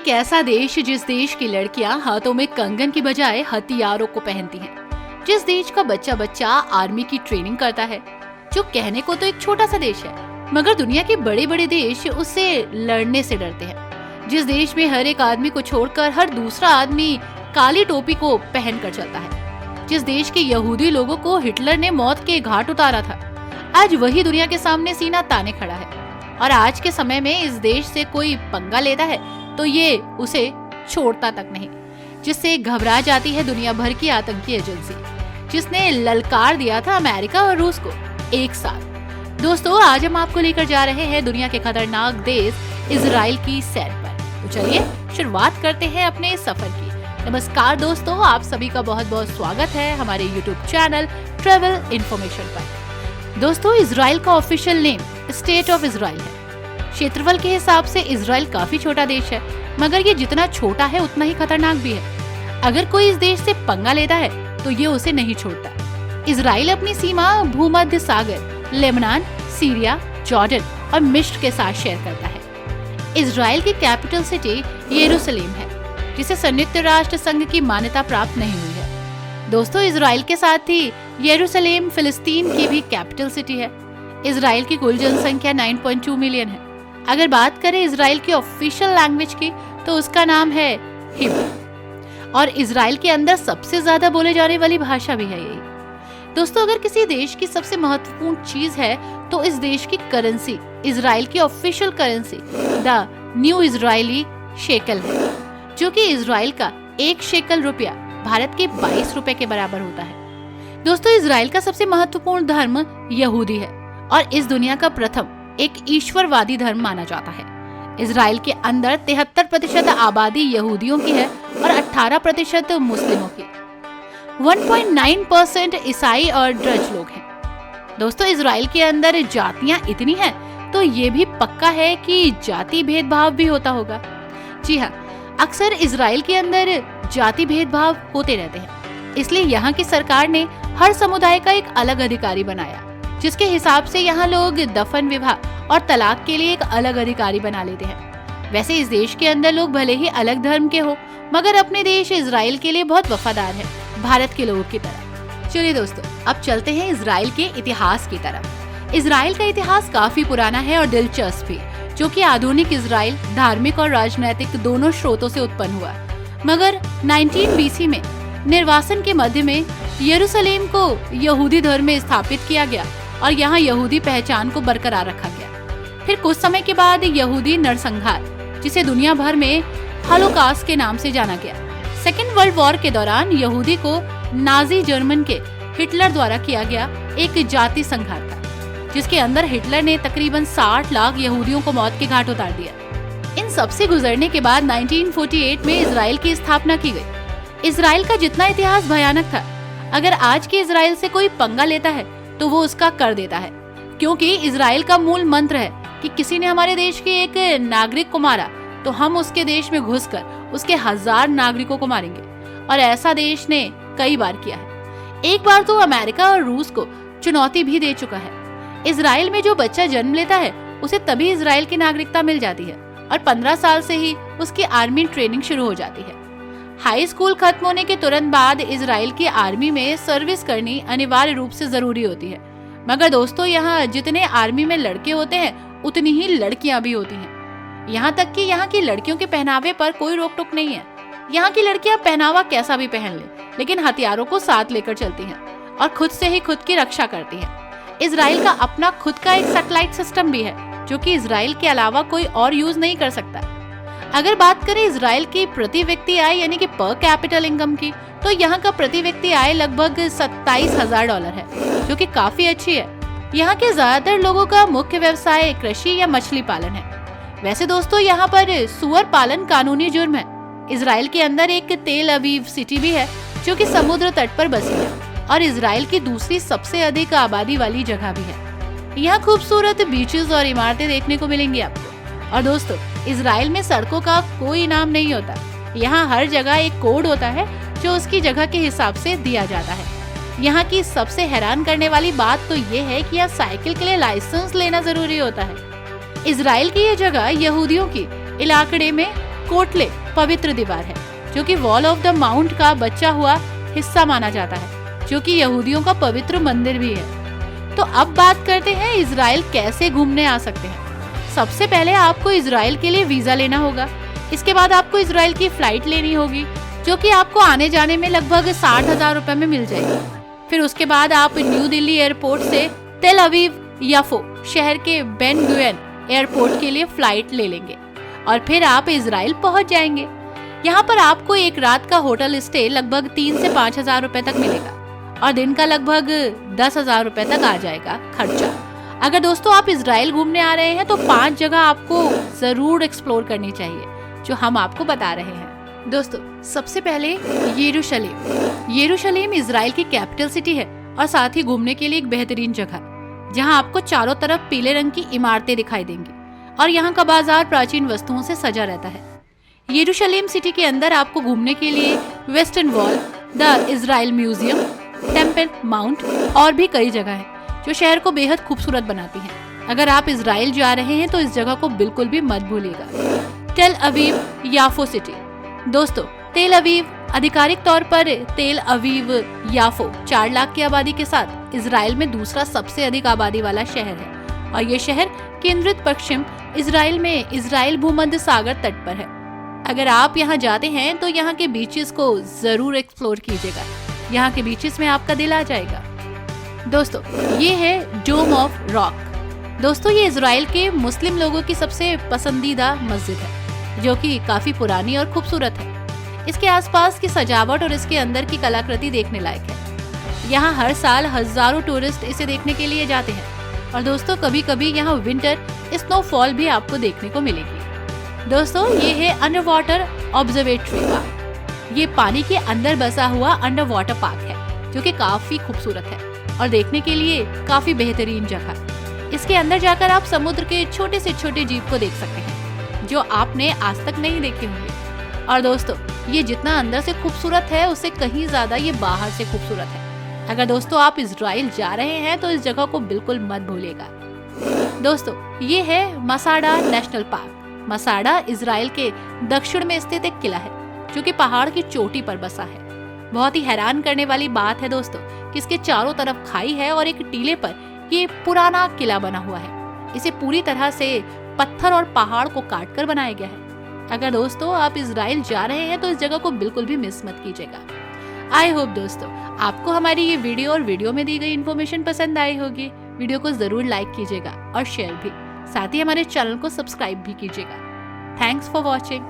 एक ऐसा देश जिस देश की लड़कियां हाथों में कंगन की बजाय हथियारों को पहनती हैं, जिस देश का बच्चा बच्चा आर्मी की ट्रेनिंग करता है, जो कहने को तो एक छोटा सा देश है मगर दुनिया के बड़े बड़े देश उससे लड़ने से डरते हैं, जिस देश में हर एक आदमी को छोड़कर हर दूसरा आदमी काली टोपी को पहन कर चलता है, जिस देश के यहूदी लोगों को हिटलर ने मौत के घाट उतारा था, आज वही दुनिया के सामने सीना ताने खड़ा है। और आज के समय में इस देश से कोई पंगा लेता है तो ये उसे छोड़ता तक नहीं, जिससे घबरा जाती है दुनिया भर की आतंकी एजेंसी, जिसने ललकार दिया था अमेरिका और रूस को एक साथ। दोस्तों, आज हम आपको लेकर जा रहे हैं दुनिया के खतरनाक देश इजराइल की सैर पर। तो चलिए शुरुआत करते हैं अपने सफर की। नमस्कार दोस्तों, आप सभी का बहुत बहुत स्वागत है हमारे YouTube चैनल ट्रेवल इन्फॉर्मेशन पर। दोस्तों, इजराइल का official name state of Israel है। क्षेत्रफल के हिसाब से इजराइल काफी छोटा देश है, मगर ये जितना छोटा है उतना ही खतरनाक भी है। अगर कोई इस देश से पंगा लेता है तो ये उसे नहीं छोड़ता। इजराइल अपनी सीमा भूमध्य सागर, लेबनान, सीरिया, जॉर्डन और मिस्र के साथ शेयर करता है। इजराइल की कैपिटल सिटी यरूशलेम है, जिसे संयुक्त राष्ट्र संघ की मान्यता प्राप्त नहीं हुई है। दोस्तों, इजराइल के साथ ही यरूशलेम फिलिस्तीन की भी कैपिटल सिटी है। इजराइल की कुल जनसंख्या 9.2 मिलियन है। अगर बात करें इजराइल की ऑफिशियल लैंग्वेज की तो उसका नाम है हिब्रू, और इजराइल के अंदर सबसे ज्यादा बोले जाने वाली भाषा भी है यही। दोस्तों, अगर किसी देश की सबसे महत्वपूर्ण चीज है तो इस देश की करेंसी, इजराइल की official currency the new Israeli shackle है, जो कि इजराइल का 1 शेकल रुपया भारत के 22 रुपए के बराबर होता है। दोस्तों, इजराइल का सबसे महत्वपूर्ण धर्म यहूदी है और इस दुनिया का प्रथम एक ईश्वरवादी धर्म माना जाता है। इजराइल के अंदर 73% आबादी यहूदियों की है और 18% मुस्लिमों की। 1.9% ईसाई और ड्रज लोग हैं। दोस्तों, इजराइल के अंदर जातियां इतनी हैं तो ये भी पक्का है कि जाति भेदभाव भी होता होगा। जी हाँ, अक्सर इजराइल के अंदर जाति भेदभाव होते रहते हैं, इसलिए यहाँ की सरकार ने हर समुदाय का एक अलग अधिकारी बनाया, जिसके हिसाब से यहाँ लोग दफन विवाह और तलाक के लिए एक अलग अधिकारी बना लेते हैं। वैसे इस देश के अंदर लोग भले ही अलग धर्म के हो, मगर अपने देश इजराइल के लिए बहुत वफादार है, भारत के लोगों की तरह। चलिए दोस्तों, अब चलते हैं इजराइल के इतिहास की तरफ। इजराइल का इतिहास काफी पुराना है और दिलचस्प भी, जो कि आधुनिक इजराइल धार्मिक और राजनैतिक दोनों स्रोतों से उत्पन्न हुआ। मगर 19 BC में निर्वासन के मध्य में यरूशलेम को यहूदी धर्म में स्थापित किया गया और यहाँ यहूदी पहचान को बरकरार रखा गया। फिर कुछ समय के बाद यहूदी नरसंहार, जिसे दुनिया भर में होलोकॉस्ट के नाम से जाना गया। सेकेंड वर्ल्ड वॉर के दौरान यहूदी को नाजी जर्मन के हिटलर द्वारा किया गया एक जाति संघार था, जिसके अंदर हिटलर ने तकरीबन 60 लाख यहूदियों को मौत के घाट उतार दिया। इन सब से गुजरने के बाद 1948 में इजराइल की स्थापना की गई। इजराइल का जितना इतिहास भयानक था, अगर आज के इजराइल से कोई पंगा लेता है तो वो उसका कर देता है, क्योंकि इजराइल का मूल मंत्र है कि किसी ने हमारे देश के एक नागरिक को मारा तो हम उसके देश में घुसकर उसके 1000 नागरिकों को मारेंगे। और ऐसा देश ने कई बार किया है। एक बार तो अमेरिका और रूस को चुनौती भी दे चुका है। इजराइल में जो बच्चा जन्म लेता है उसे तभी इजराइल की नागरिकता मिल जाती है और 15 साल से ही उसकी आर्मी ट्रेनिंग शुरू हो जाती है। हाई स्कूल खत्म होने के तुरंत बाद इजराइल की आर्मी में सर्विस करनी अनिवार्य रूप से जरूरी होती है। मगर दोस्तों, यहाँ जितने आर्मी में लड़के होते हैं उतनी ही लड़कियां भी होती हैं। यहाँ तक कि यहाँ की लड़कियों के पहनावे पर कोई रोक टोक नहीं है। यहाँ की लड़कियां पहनावा कैसा भी पहन ले, लेकिन हथियारों को साथ लेकर चलती हैं और खुद से ही खुद की रक्षा करती हैं। इजराइल का अपना खुद का एक सैटेलाइट सिस्टम भी है, जो कि इजराइल के अलावा कोई और यूज नहीं कर सकता। अगर बात करें इजराइल की प्रति व्यक्ति आय यानी कि पर कैपिटल इनकम की, तो यहाँ का प्रति व्यक्ति आय लगभग $27,000 है, जो कि काफी अच्छी है। यहाँ के ज्यादातर लोगों का मुख्य व्यवसाय कृषि या मछली पालन है। वैसे दोस्तों, यहाँ पर सुअर पालन कानूनी जुर्म है। इजराइल के अंदर एक तेल अवीव सिटी भी है, जो कि समुद्र तट पर बसी है और इजराइल की दूसरी सबसे अधिक आबादी वाली जगह भी है। यहाँ खूबसूरत बीचेस और इमारतें देखने को मिलेंगी आपको। और दोस्तों, इजराइल में सड़कों का कोई नाम नहीं होता। यहाँ हर जगह एक कोड होता है जो उसकी जगह के हिसाब से दिया जाता है। यहाँ की सबसे हैरान करने वाली बात तो ये है कि यहाँ साइकिल के लिए लाइसेंस लेना जरूरी होता है। इजराइल की ये जगह यहूदियों की इलाके में कोटले पवित्र दीवार है, जो कि वॉल ऑफ द माउंट का बचा हुआ हिस्सा माना जाता है, जो कि यहूदियों का पवित्र मंदिर भी है। तो अब बात करते हैं इजराइल कैसे घूमने आ सकते हैं। सबसे पहले आपको इजराइल के लिए वीजा लेना होगा। इसके बाद आपको इजराइल की फ्लाइट लेनी होगी, जो कि आपको आने जाने में लगभग 60,000 रुपए में मिल जाएगी। फिर उसके बाद आप न्यू दिल्ली एयरपोर्ट से तेल अवीव याफो शहर के बेन गुएन एयरपोर्ट के लिए फ्लाइट ले लेंगे और फिर आप इजराइल पहुंच जाएंगे। यहाँ पर आपको एक रात का होटल स्टे लगभग 3 से 5,000 रुपए तक मिलेगा और दिन का लगभग 10,000 रुपए तक आ जाएगा खर्चा। अगर दोस्तों आप इजराइल घूमने आ रहे हैं तो 5 जगह आपको जरूर एक्सप्लोर करनी चाहिए, जो हम आपको बता रहे हैं। दोस्तों सबसे पहले यरूशलेम इजराइल की कैपिटल सिटी है और साथ ही घूमने के लिए एक बेहतरीन जगह, जहां आपको चारों तरफ पीले रंग की इमारतें दिखाई देंगी और यहाँ का बाजार प्राचीन वस्तुओं से सजा रहता है। यरूशलेम सिटी के अंदर आपको घूमने के लिए western wall, the Israel museum, temple mount और भी कई जगह हैं, जो शहर को बेहद खूबसूरत बनाती हैं। अगर आप इजराइल जा रहे हैं तो इस जगह को बिल्कुल भी मत भूलिएगा। तेल अवीव याफो सिटी। दोस्तों तेल अवीव आधिकारिक तौर पर तेल अवीव याफो 4 लाख की आबादी के साथ इजराइल में दूसरा सबसे अधिक आबादी वाला शहर है और ये शहर केंद्रित पश्चिम इजराइल में इजराइल भूमध्य सागर तट पर है। अगर आप यहाँ जाते हैं तो यहाँ के बीचेस को जरूर एक्सप्लोर कीजिएगा, यहाँ के बीचेस में आपका दिल आ जाएगा। दोस्तों ये है डोम ऑफ रॉक। दोस्तों ये इजराइल के मुस्लिम लोगों की सबसे पसंदीदा मस्जिद है, जो कि काफी पुरानी और खूबसूरत है। इसके आसपास की सजावट और इसके अंदर की कलाकृति देखने लायक है। यहाँ हर साल हजारों टूरिस्ट इसे देखने के लिए जाते हैं और दोस्तों कभी कभी यहाँ विंटर स्नोफॉल भी आपको देखने को मिलेगी। दोस्तों ये है अंडर वाटर ऑब्जर्वेटरी पार्क। ये पानी के अंदर बसा हुआ अंडर वाटर पार्क है, जो कि काफी खूबसूरत है और देखने के लिए काफी बेहतरीन जगह। इसके अंदर जाकर आप समुद्र के छोटे से छोटे जीव को देख सकते हैं, जो आपने आज तक नहीं देखे होंगे। और दोस्तों ये जितना अंदर से खूबसूरत है, उससे कहीं ज्यादा ये बाहर से खूबसूरत है। अगर दोस्तों आप इजराइल जा रहे हैं तो इस जगह को बिल्कुल मत भूलिएगा। दोस्तों ये है मसाडा नेशनल पार्क। मसाडा इजराइल के दक्षिण में स्थित एक किला है, जो कि पहाड़ की चोटी पर बसा है। बहुत ही हैरान करने वाली बात है दोस्तों कि इसके चारों तरफ खाई है और एक टीले पर ये पुराना किला बना हुआ है। इसे पूरी तरह से पत्थर और पहाड़ को काटकर बनाया गया है। अगर दोस्तों आप इजराइल जा रहे हैं तो इस जगह को बिल्कुल भी मिस मत कीजिएगा। आई होप दोस्तों आपको हमारी ये वीडियो और वीडियो में दी गई इन्फॉर्मेशन पसंद आई होगी। वीडियो को जरूर लाइक कीजिएगा और शेयर भी, साथ ही हमारे चैनल को सब्सक्राइब भी कीजिएगा। Thanks for watching.